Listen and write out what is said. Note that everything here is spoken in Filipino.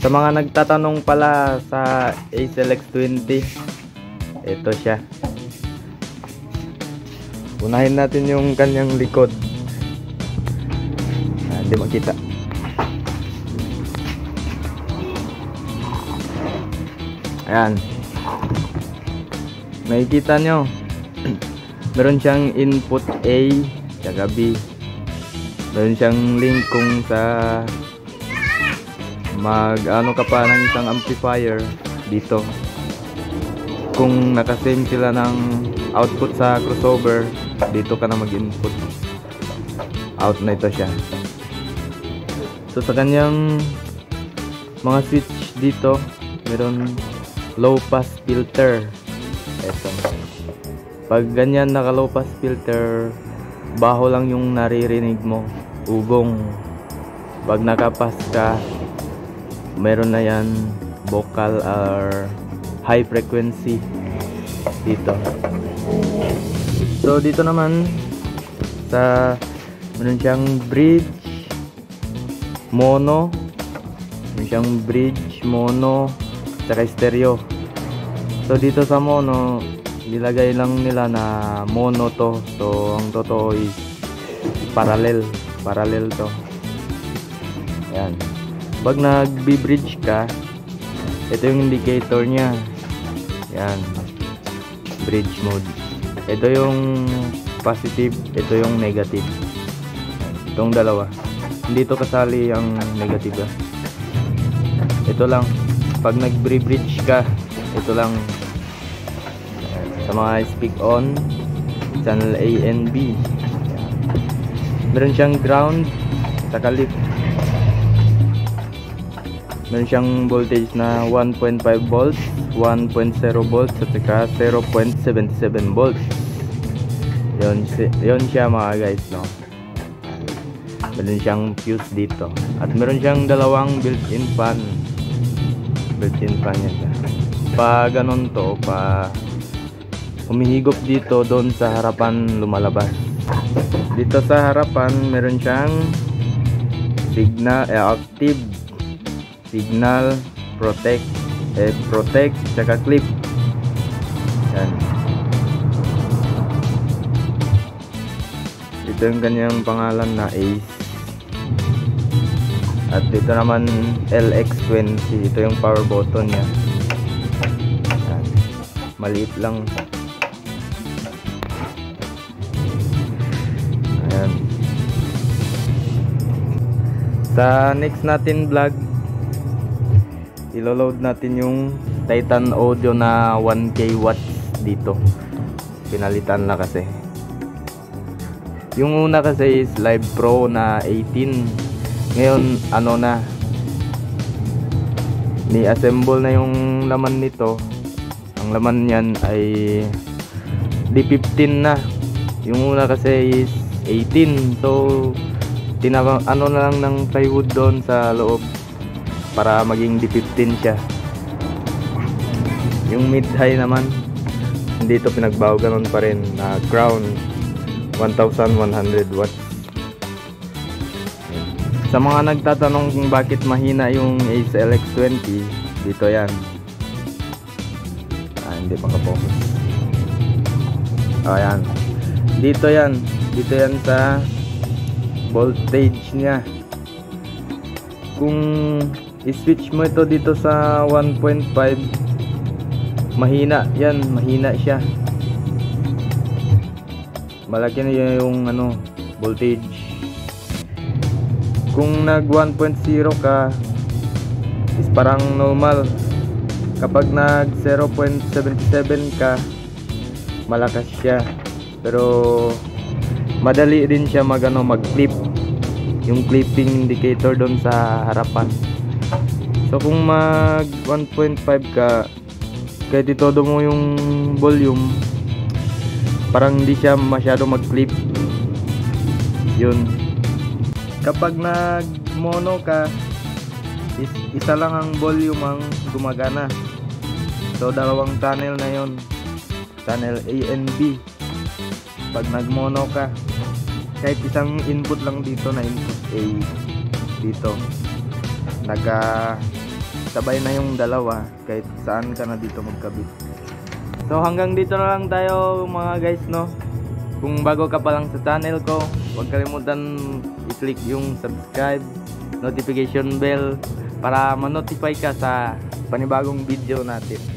Sa mga nagtatanong pala sa Acelx 20, ito siya. Unahin natin yung kanyang likod. Hindi makita. Ayan. Makikita nyo. Meron siyang input A tsaka B. Meron siyang link kung sa ano ka pa ng isang amplifier dito. Kung nakasame sila ng output sa crossover, dito ka na mag-input. Out na ito siya. So sa kanyang mga switch dito, meron low pass filter. Ito. Pag ganyan naka low pass filter, baho lang yung naririnig mo, ugong. Pag nakapass ka, meron na yan vocal or high frequency dito. So dito naman sa meron siyang bridge mono, meron siyang bridge mono tsaka stereo. So dito sa mono, nilagay lang nila na mono to. So ang totoo is parallel to. Ayan. Pag nag-bridge ka, ito yung indicator niya. Yan, bridge mode. Ito yung positive, ito yung negative. Itong dalawa. Hindi ito kasali ang negative. Ito lang. Pag nag-bridge ka, ito lang. Sa mga speak on, channel A and B. Meron siyang ground, saka lift. Meron siyang voltage na 1.5 volts, 1.0 volts at saka 0.77 volts. Yun siya mga guys, no. Meron siyang fuse dito. At meron siyang dalawang built-in fan. Built-in fan yan siya. Pa ganun to, pa humihigop dito, doon sa harapan lumalabas. Dito sa harapan meron siyang signal, active, signal, protect, tsaka clip. Yan. Ito yung kanyang pangalan na Ace. At dito naman LX20. Ito yung power button niya. Yan. Maliit lang. Ayan. Sa next natin vlog, ilo-load natin yung Titan Audio na 1K watts dito. Pinalitan na kasi. Yung una kasi is Live Pro na 18. Ngayon ano na, ni-assemble na yung laman nito. Ang laman niyan ay D15 na. Yung una kasi is 18. So ano na lang ng plywood doon sa loob para maging D15 siya. Yung mid-high naman, hindi ito pinagbago, ganun pa rin na crown 1100 watts. Sa mga nagtatanong kung bakit mahina yung Acelx 20, dito yan. Hindi makapokus. Ayan. Dito yan sa voltage niya. Kung i-switch mo ito dito sa 1.5, mahina yan, mahina siya. Malaki na yung voltage. Kung nag 1.0 ka, is parang normal. Kapag nag 0.77 ka, malakas siya. Pero madali din siya mag-clip. Yung clipping indicator doon sa harapan. So kung mag 1.5 ka, kahit itodo mo yung volume, parang hindi siya masyado mag-clip. Yun. Kapag nag mono ka, isa lang ang volume ang gumagana. So dalawang channel na yon, channel A and B. Pag nag mono ka, kahit isang input lang dito na input A dito, sabay na yung dalawa kahit saan ka na dito magkabit. So hanggang dito na lang tayo mga guys, no. Kung bago ka pa lang sa channel ko, huwag kalimutan i-click yung subscribe, notification bell para ma-notify ka sa panibagong video natin.